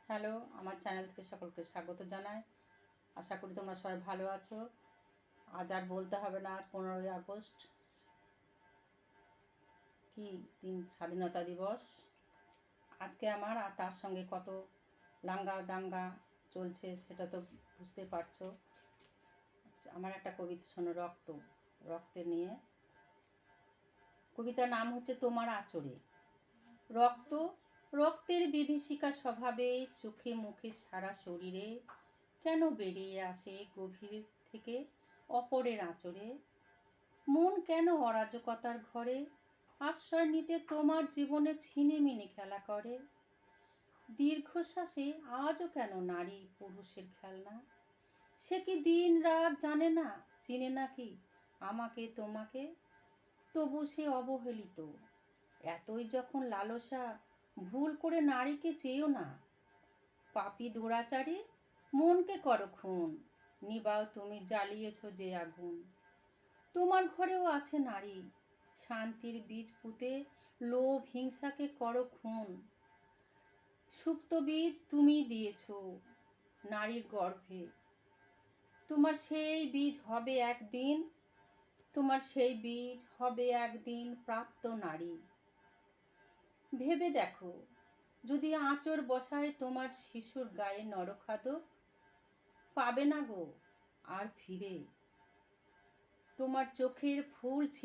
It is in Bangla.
হ্যালো, আমার চ্যানেল থেকে সকলকে স্বাগত জানাই। আশা করি তোমরা সবাই ভালো আছো। আজ আর বলতে হবে না, 15ই আগস্ট কি দিন, স্বাধীনতা দিবস। আজকে আমার আর তার সঙ্গে কত লাঙ্গা দাঙ্গা চলছে সেটা তো বুঝতে পারছো। আমার একটা কবিতা শোনো, রক্তের নিয়ে। কবিতার নাম হচ্ছে তোমার আঁচড়ে। রক্ত, রক্তের বিভীষিকা স্বভাবে, চোখে মুখে সারা শরীরে কেন বেরিয়ে আসে গভীর থেকে অপরের আঁচড়ে? মন কেন অরাজকতার ঘরে আশ্রয় নিতে তোমার জীবনে ছিনিমিনি খেলা করে? দীর্ঘশ্বাসে আজও কেন নারী পুরুষের খেলনা? সে কি দিন রাত জানে না, চিনে নাকি আমাকে তোমাকে? তবু সে অবহেলিত। এতই যখন লালসা, ভুল করে নারীকে চেয়েও না। পাপী দুরাচারী মনকে করো খুন, নিবাও তুমি জ্বালিয়েছ যে আগুন। তোমার ঘরেও আছে নারী, শান্তির বীজ পুঁতে লোভ হিংসাকে করো খুন। সুপ্ত বীজ তুমি দিয়েছ নারীর গর্ভে। তোমার সেই বীজ হবে একদিন, তোমার সেই বীজ হবে একদিন প্রাপ্ত নারী। ভেবে দেখো, যদি আঁচড় বসায় তোমার শিশুর গায়ে নরখাদক, পাবে না গো আর ফিরে। তোমার চোখের ফুল ছিল